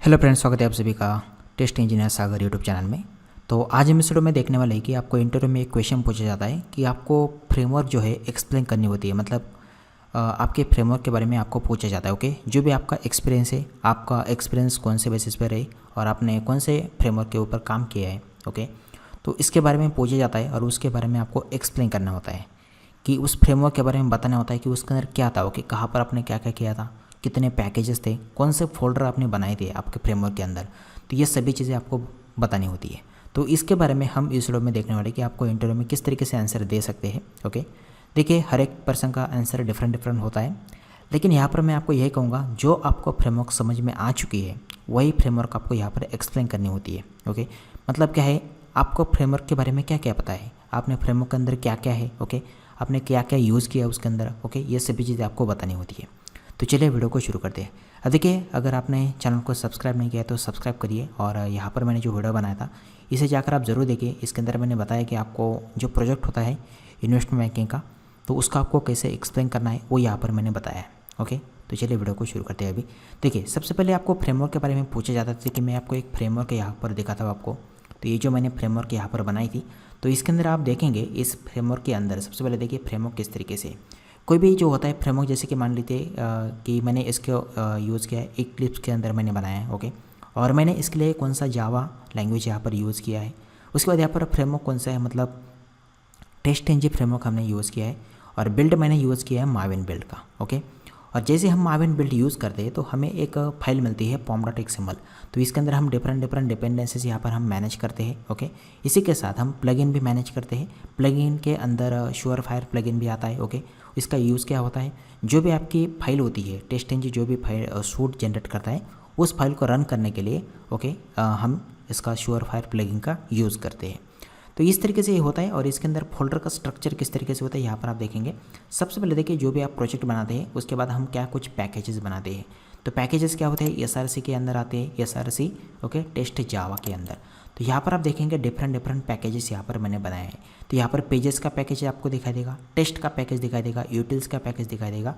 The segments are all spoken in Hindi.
हेलो फ्रेंड्स, स्वागत है आप सभी का टेस्ट इंजीनियर सागर यूट्यूब चैनल में। तो आज हम इस वीडियो में देखने वाले हैं कि आपको इंटरव्यू में एक क्वेश्चन पूछा जाता है कि आपको फ्रेमवर्क जो है एक्सप्लेन करनी होती है। मतलब आपके फ्रेमवर्क के बारे में आपको पूछा जाता है। ओके, जो भी आपका एक्सपीरियंस है, आपका एक्सपीरियंस कौन से बेसिस पर है और आपने कौन से फ्रेमवर्क के ऊपर काम किया है। ओके, तो इसके बारे में पूछा जाता है और उसके बारे में आपको एक्सप्लेन करना होता है कि उस फ्रेमवर्क के बारे में बताना होता है कि उसके अंदर क्या था। ओके, कहाँ पर आपने क्या क्या किया था, कितने पैकेजेस थे, कौन से फोल्डर आपने बनाए थे आपके फ्रेमवर्क के अंदर। तो ये सभी चीज़ें आपको बतानी होती है। तो इसके बारे में हम इस वीडियो में देखने वाले कि आपको इंटरव्यू में किस तरीके से आंसर दे सकते हैं। ओके, देखिए हर एक पर्सन का आंसर डिफरेंट होता है, लेकिन यहाँ पर मैं आपको यही कहूँगा जो आपको फ्रेमवर्क समझ में आ चुकी है वही फ्रेमवर्क आपको यहाँ पर एक्सप्लेन करनी होती है। ओके, मतलब क्या है, आपको फ्रेमवर्क के बारे में क्या क्या पता है, आपने फ्रेमवर्क के अंदर क्या क्या है, ओके, आपने क्या क्या यूज़ किया उसके अंदर। ओके, ये सभी चीज़ें आपको बतानी होती है। तो चलिए वीडियो को शुरू करते हैं। अब देखिए, अगर आपने चैनल को सब्सक्राइब नहीं किया है तो सब्सक्राइब करिए और यहाँ पर मैंने जो वीडियो बनाया था इसे जाकर आप ज़रूर देखिए। इसके अंदर मैंने बताया कि आपको जो प्रोजेक्ट होता है इन्वेस्टमेंट बैंकिंग का, तो उसका आपको कैसे एक्सप्लेन करना है वो यहाँ पर मैंने बताया है। ओके, तो चलिए वीडियो को शुरू करते हैं। अभी देखिए, सबसे पहले आपको फ्रेमवर्क के बारे में पूछा जाता था कि मैं आपको एक फ्रेमवर्क यहाँ पर दिखाता हूँ आपको। तो ये जो मैंने फ्रेमवर्क यहाँ पर बनाई थी, तो इसके अंदर आप देखेंगे इस फ्रेमवर्क के अंदर सबसे पहले देखिए फ्रेमवर्क किस तरीके से कोई भी जो होता है फ्रेमवर्क, जैसे कि मान लीजिए कि मैंने इसको यूज़ किया है इक्लिप्स के अंदर मैंने बनाया है। ओके, और मैंने इसके लिए कौन सा जावा लैंग्वेज यहाँ पर यूज़ किया है। उसके बाद यहाँ पर फ्रेमवर्क कौन सा है, मतलब टेस्ट एनजी फ्रेमवर्क हमने यूज़ किया है और बिल्ड मैंने यूज़ किया है माविन बिल्ड का। ओके, और जैसे हम माविन बिल्ड यूज़ करते हैं तो हमें एक फाइल मिलती है pom.xml। तो इसके अंदर हम डिफरेंट डिपेंडेंसीज यहाँ पर हम मैनेज करते हैं। ओके, इसी के साथ हम प्लगइन भी मैनेज करते हैं। प्लगइन के अंदर श्योरफायर प्लगइन भी आता है। ओके, इसका यूज़ क्या होता है, जो भी आपकी फाइल होती है टेस्ट एनजी जो भी फाइल सूट जनरेट करता है उस फाइल को रन करने के लिए ओके हम इसका श्योरफायर प्लगइन का यूज़ करते हैं। तो इस तरीके से ये होता है। और इसके अंदर फोल्डर का स्ट्रक्चर किस तरीके से होता है यहाँ पर आप देखेंगे। सबसे पहले देखिए, जो भी आप प्रोजेक्ट बनाते हैं उसके बाद हम क्या कुछ पैकेजेस बनाते हैं। तो पैकेजेस क्या होते हैं, SRC के अंदर आते हैं, SRC ओके टेस्ट जावा के अंदर। तो यहाँ पर आप देखेंगे डिफरेंट पैकेजेस यहाँ पर मैंने बनाए हैं। तो यहाँ पर पेजेस का पैकेज आपको दिखाई देगा, टेस्ट का पैकेज दिखाई देगा, यूटिल्स का पैकेज दिखाई देगा,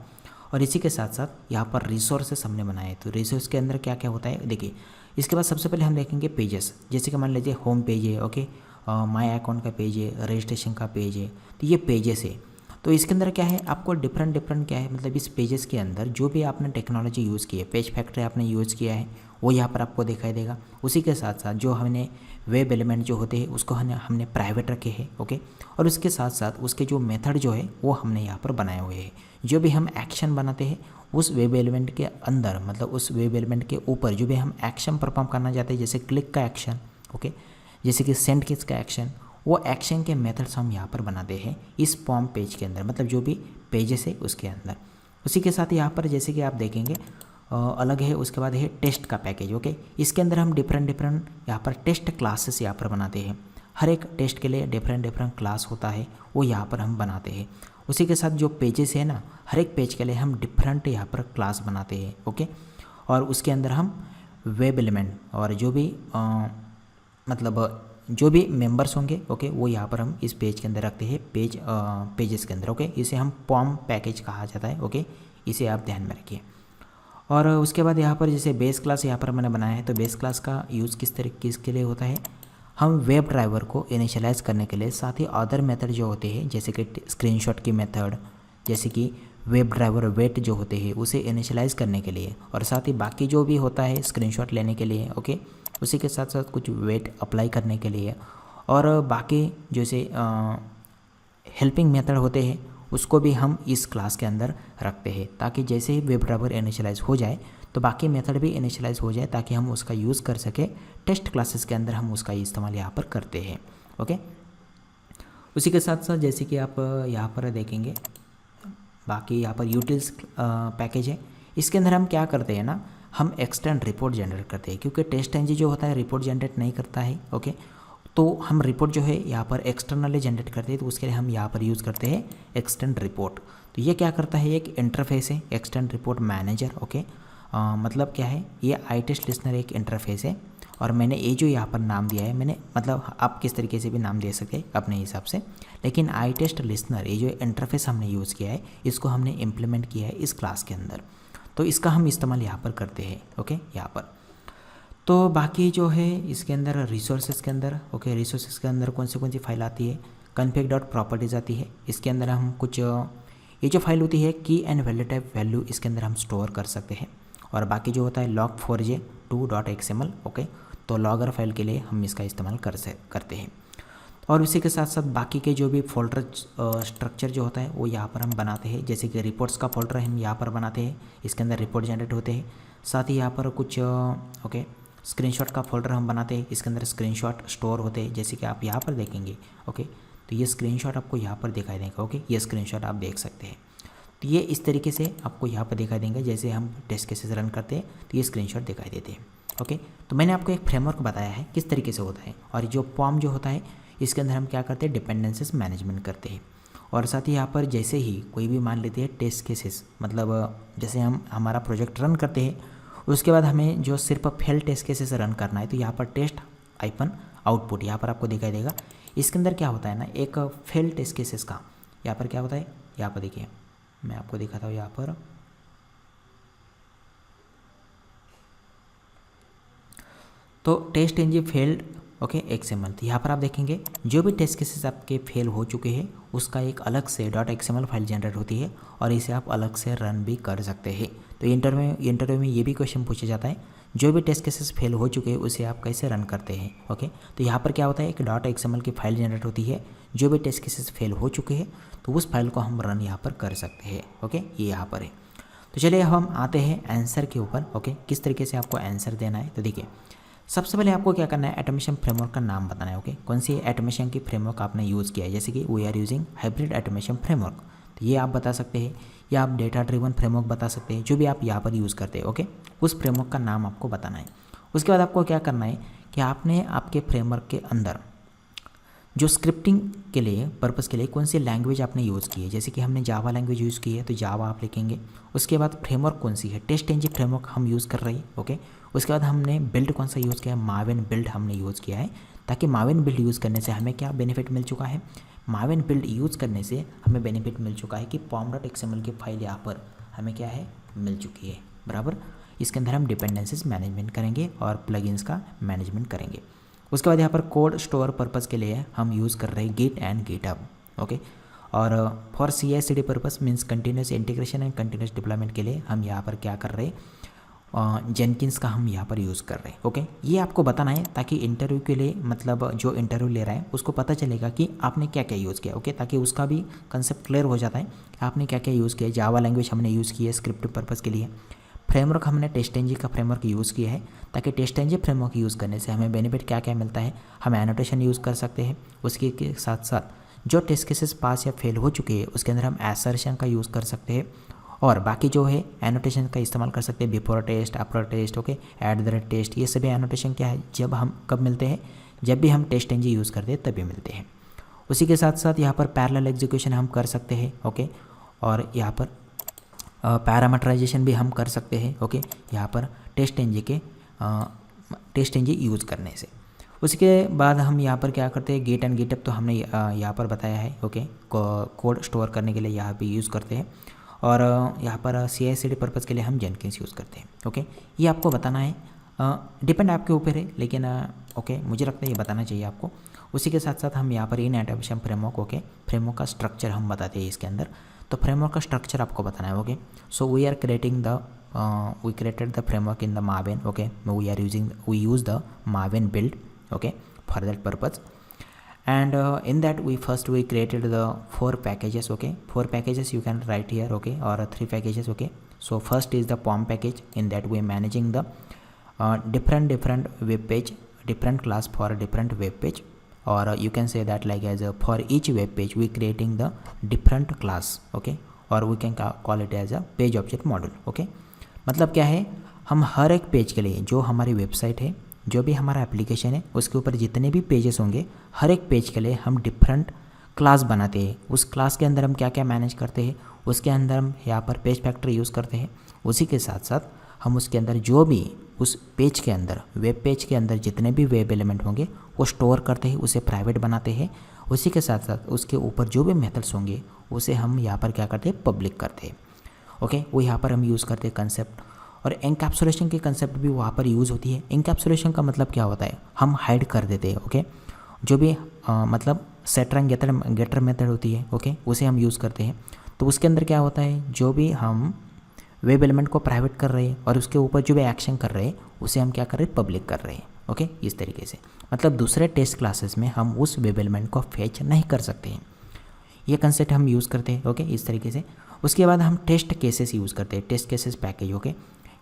और इसी के साथ साथ यहाँ पर रिसोर्सेस हमने बनाए। तो रिसोर्स के अंदर क्या क्या होता है देखिए। इसके बाद सबसे पहले हम देखेंगे पेजेस, जैसे कि मान लीजिए होम पेज है, ओके, माय अकाउंट का पेज है, रजिस्ट्रेशन का पेज है, तो ये पेजेस है। तो इसके अंदर क्या है, आपको डिफरेंट क्या है, मतलब इस पेजेस के अंदर जो भी आपने टेक्नोलॉजी यूज़ की है, पेज फैक्ट्री आपने यूज़ किया है वो यहाँ पर आपको दिखाई देगा। उसी के साथ साथ जो हमने वेब एलिमेंट जो होते हैं उसको हमने प्राइवेट रखे हैं। ओके, और उसके साथ साथ उसके जो मेथड जो है वो हमने यहाँ पर बनाए हुए हैं। जो भी हम एक्शन बनाते हैं उस वेब एलिमेंट के अंदर, मतलब उस वेब एलिमेंट के ऊपर जो भी हम एक्शन परफॉर्म करना चाहते हैं, जैसे क्लिक का एक्शन, ओके, जैसे कि सेंड किस का एक्शन, वो एक्शन के मेथड्स हम यहाँ पर बनाते हैं इस पॉम पेज के अंदर, मतलब जो भी पेजेस है उसके अंदर। उसी के साथ यहाँ पर जैसे कि आप देखेंगे अलग है। उसके बाद है टेस्ट का पैकेज। ओके, इसके अंदर हम डिफरेंट यहाँ पर टेस्ट क्लासेस यहाँ पर बनाते हैं। हर एक टेस्ट के लिए डिफरेंट क्लास होता है, वो यहाँ पर हम बनाते हैं। उसी के साथ जो पेजेस है ना, हर एक पेज के लिए हम डिफरेंट यहाँ पर क्लास बनाते हैं। ओके, और उसके अंदर हम वेब एलिमेंट और जो भी मतलब जो भी मेंबर्स होंगे, ओके, वो यहाँ पर हम इस पेज के अंदर रखते हैं, पेजेस के अंदर। ओके, इसे हम पॉम पैकेज कहा जाता है। ओके, इसे आप ध्यान में रखिए। और उसके बाद यहाँ पर जैसे बेस क्लास यहाँ पर मैंने बनाया है, तो बेस क्लास का यूज़ किस तरीके के लिए होता है, हम वेब ड्राइवर को इनिशियलाइज़ करने के लिए, साथ ही अदर मेथड जो होते हैं जैसे कि स्क्रीनशॉट की मेथड, जैसे कि वेब ड्राइवर वेट जो होते हैं उसे इनिशियलाइज़ करने के लिए, और साथ ही बाकी जो भी होता है स्क्रीनशॉट लेने के लिए, ओके, उसी के साथ साथ कुछ वेट अप्लाई करने के लिए, और बाकी जैसे हेल्पिंग मेथड होते हैं उसको भी हम इस क्लास के अंदर रखते हैं, ताकि जैसे ही वेब ड्राइवर इनिशियलाइज़ हो जाए तो बाकी मेथड भी इनिशियलाइज़ हो जाए, ताकि हम उसका यूज़ कर सके। टेस्ट क्लासेस के अंदर हम उसका इस्तेमाल यहाँ पर करते हैं। ओके, उसी के साथ साथ जैसे कि आप यहाँ पर देखेंगे बाकी यहाँ पर यूटिल्स पैकेज है। इसके अंदर हम क्या करते हैं ना, हम एक्सटर्नल रिपोर्ट जनरेट करते हैं, क्योंकि टेस्ट एनजी जो होता है रिपोर्ट जनरेट नहीं करता है। ओके, तो हम रिपोर्ट जो है यहाँ पर एक्सटर्नली जनरेट करते हैं, तो उसके लिए हम यहाँ पर यूज़ करते हैं एक्सटर्नल रिपोर्ट। तो ये क्या करता है, एक इंटरफेस है एक्सटर्नल रिपोर्ट मैनेजर। ओके, मतलब क्या है, ये आई टेस्ट लिस्नर एक इंटरफेस है, और मैंने ये जो यहाँ पर नाम दिया है, मैंने मतलब आप किस तरीके से भी नाम दे सकते हैं अपने हिसाब से, लेकिन आई टेस्ट लिस्नर ये जो इंटरफेस हमने यूज़ किया है इसको हमने इम्प्लीमेंट किया है इस क्लास के अंदर। तो इसका हम इस्तेमाल यहाँ पर करते हैं। ओके, यहाँ पर तो बाकी जो है इसके अंदर रिसोर्सेज के अंदर ओके, रिसोर्सेज के अंदर कौन सी फाइल आती है, config.properties आती है। इसके अंदर हम कुछ ये जो फाइल होती है की एंड वैल्यू टाइप वैल्यू इसके अंदर हम स्टोर कर सकते हैं। और बाकी जो होता है log4j2.xml ओके, तो लॉगर फाइल के लिए हम इसका इस्तेमाल करते हैं। और उसी के साथ साथ बाकी के जो भी फोल्डर स्ट्रक्चर जो होता है वो यहाँ पर हम बनाते हैं। जैसे कि रिपोर्ट्स का फोल्डर हम यहाँ पर बनाते हैं, इसके अंदर रिपोर्ट जनरेट होते हैं। साथ ही यहाँ पर कुछ ओके स्क्रीनशॉट का फोल्डर हम बनाते हैं, इसके अंदर स्क्रीनशॉट स्टोर होते हैं। जैसे कि आप यहाँ पर देखेंगे ओके, तो ये स्क्रीनशॉट आपको यहाँ पर दिखाई देंगे ओके, ये स्क्रीनशॉट आप देख सकते हैं। तो ये इस तरीके से आपको यहाँ पर दिखाई देंगे। जैसे हम टेस्ट केसेस रन करते हैं तो ये स्क्रीनशॉट दिखाई देते हैं ओके। तो मैंने आपको एक फ्रेमवर्क बताया है किस तरीके से होता है। और जो POM जो होता है इसके अंदर हम क्या करते हैं, डिपेंडेंसीज मैनेजमेंट करते हैं। और साथ ही यहाँ पर जैसे ही कोई भी मान लेते हैं टेस्ट केसेस, मतलब जैसे हम हमारा प्रोजेक्ट रन करते हैं उसके बाद हमें जो सिर्फ फेल टेस्ट केसेस रन करना है, तो यहाँ पर टेस्ट आइकन आउटपुट यहाँ पर आपको दिखाई देगा। इसके अंदर क्या होता है ना, एक फेल टेस्ट केसेस का यहाँ पर क्या होता है, यहाँ पर देखिए मैं आपको दिखाता हूँ। यहाँ पर तो test NG failed okay XML, तो यहाँ पर आप देखेंगे जो भी टेस्ट केसेस आपके फेल हो चुके हैं उसका एक अलग से .xml फाइल जनरेट होती है और इसे आप अलग से रन भी कर सकते हैं। तो इंटरव्यू में ये भी क्वेश्चन पूछा जाता है, जो भी टेस्ट केसेस फेल हो चुके हैं उसे आप कैसे रन करते हैं ओके। तो यहाँ पर क्या होता है, एक .xml की फाइल जनरेट होती है, जो भी टेस्ट केसेस फेल हो चुके हैं तो उस फाइल को हम रन यहाँ पर कर सकते हैं ओके, ये यहाँ पर है। तो चलिए हम आते हैं आंसर के ऊपर ओके, किस तरीके से आपको आंसर देना है। तो देखिए सबसे पहले आपको क्या करना है, ऑटोमेशन फ्रेमवर्क का नाम बताना है ओके, कौन सी ऑटोमेशन की फ्रेमवर्क आपने यूज़ किया है। जैसे कि we are using hybrid automation framework, तो ये आप बता सकते हैं, या आप डेटा ड्रिवन फ्रेमवर्क बता सकते हैं, जो भी आप यहाँ पर यूज़ करते हैं ओके, उस फ्रेमवर्क का नाम आपको बताना है। उसके बाद आपको क्या करना है कि आपने आपके फ्रेमवर्क के अंदर जो स्क्रिप्टिंग के लिए पर्पस के लिए कौन सी लैंग्वेज आपने यूज़ की है। जैसे कि हमने जावा लैंग्वेज यूज़ की है तो जावा आप लिखेंगे। उसके बाद फ्रेमवर्क कौन सी है, टेस्ट एनजी फ्रेमवर्क हम यूज़ कर रहे हैं ओके। उसके बाद हमने बिल्ड कौन सा यूज़ किया है, माविन बिल्ड हमने यूज़ किया है, ताकि माविन बिल्ड यूज़ करने से हमें क्या बेनिफिट मिल चुका है, माविन बिल्ड यूज़ करने से हमें बेनिफिट मिल चुका है कि pom.xml की फाइल यहाँ पर हमें क्या है मिल चुकी है बराबर। इसके अंदर हम डिपेंडेंसीज मैनेजमेंट करेंगे और प्लगइन्स का मैनेजमेंट करेंगे। उसके बाद यहाँ पर कोड स्टोर पर्पज़ के लिए हम यूज़ कर रहे हैं गिट एंड गिटहब ओके। और for CI/CD purpose means continuous integration and continuous deployment के लिए हम यहाँ पर क्या कर रहे हैं, जेनकिंस का हम यहाँ पर यूज़ कर रहे हैं ओके। ये आपको बताना है ताकि इंटरव्यू के लिए, मतलब जो इंटरव्यू ले रहा है उसको पता चलेगा कि आपने क्या क्या यूज़ किया ओके, ताकि उसका भी कंसेप्ट क्लियर हो जाता है कि आपने क्या क्या यूज़ किया। जावा लैंग्वेज हमने यूज़ की है स्क्रिप्टिव पर्पज़ के लिए, फ्रेमवर्क हमने टेस्ट एनजी का फ्रेमवर्क यूज़ किया है, ताकि टेस्ट एनजी फ्रेमवर्क यूज़ करने से हमें बेनिफिट क्या क्या मिलता है, हम एनोटेशन यूज़ कर सकते हैं। उसके के साथ साथ जो टेस्ट केसेस पास या फेल हो चुके हैं उसके अंदर हम असर्शन का यूज़ कर सकते हैं, और बाकी जो है एनोटेशन का इस्तेमाल कर सकते हैं, before test, after test okay, @test, ये सभी एनोटेशन क्या है, जब हम कब मिलते हैं, जब भी हम टेस्ट एनजी यूज़ करते हैं तभी मिलते हैं। उसी के साथ साथ यहाँ पर पैरेलल एग्जीक्यूशन हम कर सकते हैं ओके, और यहाँ पर पैरामीटराइजेशन भी हम कर सकते हैं ओके, यहाँ पर टेस्ट एनजी यूज़ करने से। उसके बाद हम यहाँ पर क्या करते हैं, गेट एंड गिटअप तो हमने यहाँ पर बताया है ओके, कोड स्टोर करने के लिए यहाँ भी यूज़ करते हैं, और यहाँ पर CI/CD पर्पज़ के लिए हम जेनकिंस यूज़ करते हैं ओके। ये आपको बताना है, डिपेंड आपके ऊपर है, लेकिन ओके मुझे लगता है ये बताना चाहिए आपको। उसी के साथ साथ हम यहाँ पर in automation framework okay, framework का स्ट्रक्चर हम बताते हैं इसके अंदर, तो फ्रेमवर्क का स्ट्रक्चर आपको बताना है okay. So we created the framework in the Maven okay, we use the Maven build okay for that purpose, and in that we created the 4 packages okay, 4 packages you can write here okay, or 3 packages okay. So first is the POM package, in that we are managing the different web page, different class for different web page, or you can say that like as for each web page we creating the different class okay, or we can call it as a page object model okay। मतलब क्या है, हम हर एक पेज के लिए, जो हमारी वेबसाइट है, जो भी हमारा एप्लीकेशन है, उसके ऊपर जितने भी पेजेस होंगे, हर एक पेज के लिए हम डिफरेंट क्लास बनाते हैं। उस क्लास के अंदर हम क्या क्या मैनेज करते हैं, उसके अंदर हम यहाँ पर पेज फैक्ट्री यूज़ करते हैं। उसी के साथ साथ हम उसके अंदर जो भी उस पेज के अंदर, वेब पेज के अंदर जितने भी वेब एलिमेंट होंगे वो स्टोर करते हैं, उसे प्राइवेट बनाते हैं। उसी के साथ साथ उसके ऊपर जो भी मेथड्स होंगे उसे हम यहाँ पर क्या करते हैं, पब्लिक करते हैं ओके। वो यहाँ पर हम यूज़ करते हैं कंसेप्ट और एनकैप्सुलेशन की कंसेप्ट भी वहाँ पर यूज़ होती है। एनकैप्सुलेशन का मतलब क्या होता है, हम हाइड कर देते हैं। ओके, जो भी मतलब सेटर एंड गेटर मेथड होती है, ओके, उसे हम यूज़ करते हैं। तो उसके अंदर क्या होता है, जो भी हम वेब एलिमेंट को प्राइवेट कर रहे हैं और उसके ऊपर जो भी एक्शन कर रहे हैं उसे हम क्या कर रहे हैं, पब्लिक कर रहे हैं। ओके, इस तरीके से मतलब दूसरे टेस्ट क्लासेस में हम उस वेब एलिमेंट को फेच नहीं कर सकते हैं। ये कंसेप्ट हम यूज़ करते हैं। ओके, इस तरीके से। उसके बाद हम टेस्ट केसेस यूज़ करते हैं, टेस्ट केसेस पैकेज। ओके,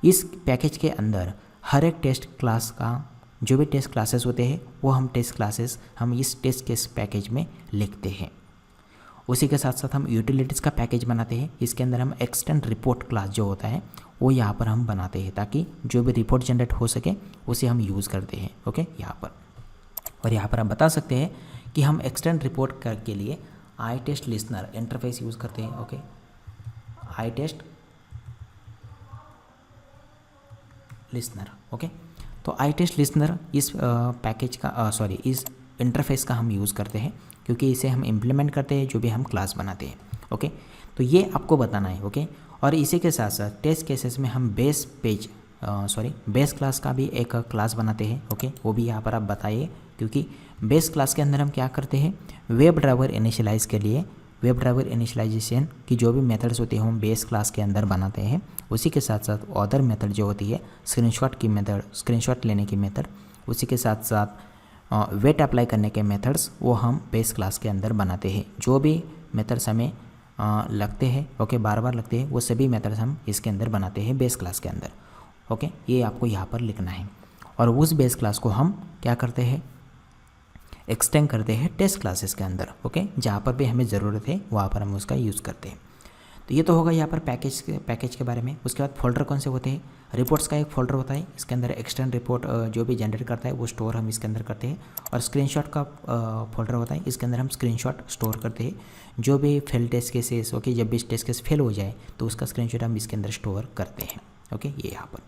इस पैकेज के अंदर हर एक टेस्ट क्लास का जो भी टेस्ट क्लासेस होते हैं वो हम टेस्ट क्लासेस हम इस टेस्ट केस पैकेज में लिखते हैं। उसी के साथ साथ हम यूटिलिटीज़ का पैकेज बनाते हैं। इसके अंदर हम एक्सटेंड रिपोर्ट क्लास जो होता है वो यहाँ पर हम बनाते हैं ताकि जो भी रिपोर्ट जनरेट हो सके उसे हम यूज़ करते हैं। ओके, यहाँ पर। और यहाँ पर हम बता सकते हैं कि हम एक्सटेंड रिपोर्ट के लिए आई टेस्ट लिसनर इंटरफेस यूज़ करते हैं। ओके, आई टेस्ट लिसनर। ओके, तो आई टेस्ट लिसनर इस पैकेज का इस इंटरफेस का हम यूज़ करते हैं क्योंकि इसे हम इम्प्लीमेंट करते हैं जो भी हम क्लास बनाते हैं। ओके, तो ये आपको बताना है। ओके, और इसी के साथ साथ टेस्ट केसेस में हम बेस क्लास का भी एक क्लास बनाते हैं। ओके, वो भी यहाँ पर आप बताइए क्योंकि बेस क्लास के अंदर हम क्या करते हैं, वेब ड्राइवर इनिशियलाइज के लिए वेब ड्राइवर इनिशियलाइजेशन की जो भी मेथड्स होती है हम बेस क्लास के अंदर बनाते हैं। उसी के साथ साथ अदर मेथड जो होती है स्क्रीनशॉट की मेथड, स्क्रीनशॉट लेने की मेथड, उसी के साथ साथ वेट अप्लाई करने के मेथड्स वो हम बेस क्लास के अंदर बनाते हैं। जो भी मेथड्स हमें लगते हैं, ओके, बार बार लगते हैं, वो सभी मेथड्स हम इसके अंदर बनाते हैं बेस क्लास के अंदर। ओके, ये आपको यहाँ पर लिखना है। और उस बेस क्लास को हम क्या करते हैं, एक्सटेंड करते हैं टेस्ट क्लासेस के अंदर। ओके, जहाँ पर भी हमें ज़रूरत है वहाँ पर हम उसका यूज़ करते हैं। तो ये तो होगा यहाँ पर पैकेज के बारे में। उसके बाद फोल्डर कौन से होते हैं, रिपोर्ट्स का एक फोल्डर होता है, इसके अंदर एक्सटेंड रिपोर्ट जो भी जनरेट करता है वो स्टोर हम इसके अंदर करते हैं। और स्क्रीनशॉट का फोल्डर होता है, इसके अंदर हम स्क्रीनशॉट स्टोर करते हैं। जो भी फेल टेस्ट केसेस, ओके, जब भी टेस्ट केस फेल हो जाए तो उसका स्क्रीनशॉट हम इसके अंदर स्टोर करते हैं। ओके, ये यहाँ पर।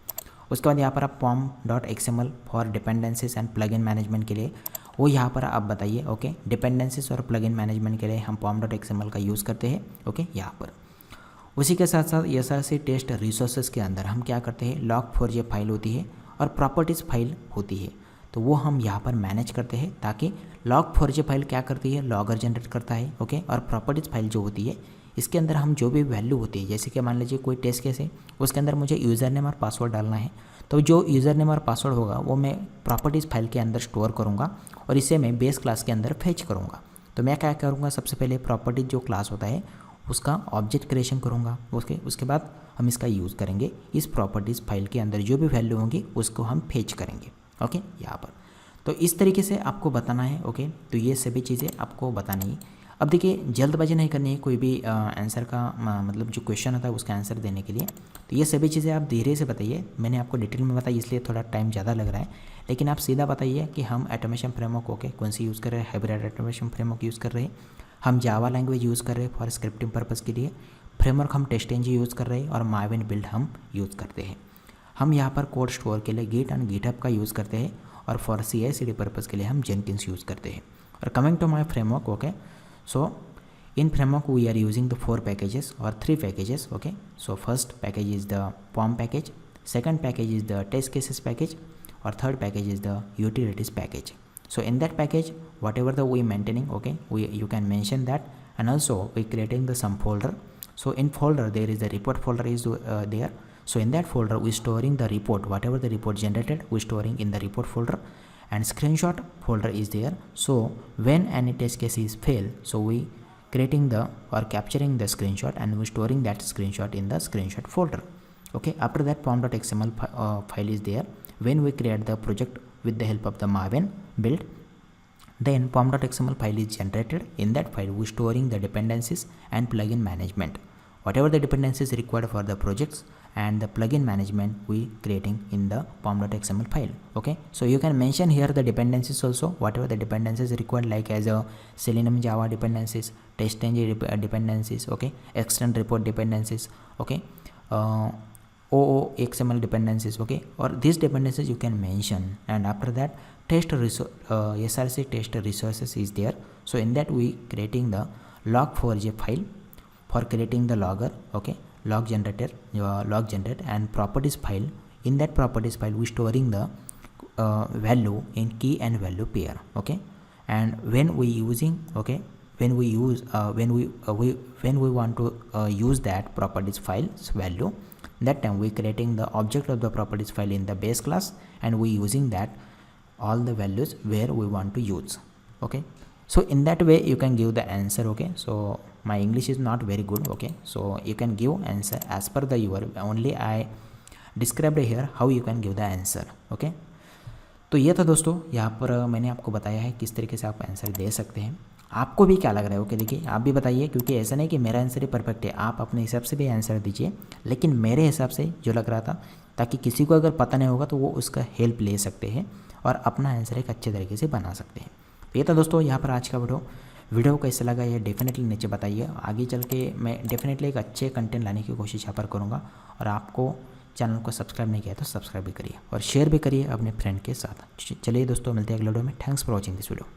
उसके बाद यहाँ पर आप pom.xml for dependencies and plugin management के लिए वो यहाँ पर आप बताइए। ओके, डिपेंडेंसीज और प्लगइन मैनेजमेंट के लिए हम pom.xml का यूज़ करते हैं। ओके, यहाँ पर। उसी के साथ साथ SRC टेस्ट रिसोर्सेज के अंदर हम क्या करते हैं, log4j फाइल होती है और प्रॉपर्टीज़ फाइल होती है, तो वो हम यहाँ पर मैनेज करते हैं ताकि log4j फाइल क्या करती है, लॉगर जनरेट करता है। ओके, और प्रॉपर्टीज़ फाइल जो होती है इसके अंदर हम जो भी वैल्यू होती है, जैसे कि मान लीजिए कोई टेस्ट केस है उसके अंदर मुझे यूज़र नेम और पासवर्ड डालना है, तो जो यूज़र नेम और पासवर्ड होगा वो मैं प्रॉपर्टीज़ फाइल के अंदर स्टोर करूँगा और इसे मैं बेस क्लास के अंदर फेच करूँगा। तो मैं क्या करूँगा, सबसे पहले प्रॉपर्टीज जो क्लास होता है उसका ऑब्जेक्ट क्रिएशन करूँगा। उसके बाद हम इसका यूज़ करेंगे, इस प्रॉपर्टीज़ फाइल के अंदर जो भी वैल्यू होंगी उसको हम फेच करेंगे। ओके, यहाँ पर। तो इस तरीके से आपको बताना है। ओके, तो ये सभी चीज़ें आपको बतानी है। अब देखिए, जल्दबाजी नहीं करनी है कोई भी आंसर का मतलब जो क्वेश्चन होता है उसका आंसर देने के लिए। तो ये सभी चीज़ें आप धीरे से बताइए। मैंने आपको डिटेल में बताई इसलिए थोड़ा टाइम ज़्यादा लग रहा है, लेकिन आप सीधा बताइए कि हम ऑटोमेशन फ्रेमवर्क ओके कौन सी यूज़ कर रहे हैं, हाइब्रिड ऑटोमेशन फ्रेमवर्क यूज़ कर रहे हैं, हम जावा लैंग्वेज यूज़ कर रहे हैं फॉर स्क्रिप्टिंग पर्पज़ के लिए, फ्रेमवर्क हम टेस्टएनजी यूज़ कर रहे हैं और माइवन बिल्ड हम यूज़ करते हैं। हम यहाँ पर कोड स्टोर के लिए गिट एंड गिटहब का यूज़ करते हैं और फॉर CI/CD पर्पज़ के लिए हम जेनकिंस यूज़ करते हैं। और coming to my framework, okay, so in framework we are using the 4 packages or 3 packages. Okay, so first package is the POM package, second package is the test cases package, or third package is the utilities package. So in that package whatever the we maintaining, okay, you can mention that, and also we creating the some folder. So in folder there is the report folder is there. So in that folder we storing the report, whatever the report generated we storing in the report folder, and screenshot folder is there. So when any test case is fail, so we creating the or capturing the screenshot and we storing that screenshot in the screenshot folder. Okay, after that pom.xml file is there. When we create the project with the help of the Maven build, then pom.xml file is generated. In that file we storing the dependencies and plugin management, whatever the dependencies required for the projects and the plugin management we creating in the pom.xml file. Okay, so you can mention here the dependencies also, whatever the dependencies required, like as a Selenium Java dependencies, TestNG dependencies, okay, extend report dependencies, okay, OOXML dependencies, okay, or these dependencies you can mention. And after that SRC test resources is there. So in that we creating the log4j file for creating the logger. Okay, log generate and properties file. In that properties file we storing the value in key and value pair. Okay, and when we using, okay, when we use when we want to use that properties file's value, that time we creating the object of the properties file in the base class, and we using that all the values where we want to use. Okay, so in that way you can give the answer. Okay, so my English is not very good. Okay, so you can give answer as per the your, only I described here how you can give the answer. Okay, तो ये था दोस्तों, यहाँ पर मैंने आपको बताया है किस तरीके से आप आंसर दे सकते हैं। आपको भी क्या लग रहा है? ओके, देखिए आप भी बताइए, क्योंकि ऐसा नहीं कि मेरा आंसर ही परफेक्ट है, आप अपने हिसाब से भी आंसर दीजिए, लेकिन मेरे हिसाब से जो लग रहा था, ताकि किसी को अगर पता नहीं होगा तो वो उसका हेल्प ले सकते हैं और अपना आंसर एक अच्छे तरीके से बना सकते हैं। तो ये था दोस्तों यहाँ पर आज का वीडियो कैसा लगा ये डेफिनेटली नीचे बताइए। आगे चल के मैं डेफिनेटली एक अच्छे कंटेंट लाने की कोशिश यहाँ पर करूँगा, और आपको चैनल को सब्सक्राइब नहीं किया तो सब्सक्राइब भी करिए और शेयर भी करिए अपने फ्रेंड के साथ। चलिए दोस्तों, मिलते हैं अगले वीडियो में। Thanks for watching this video.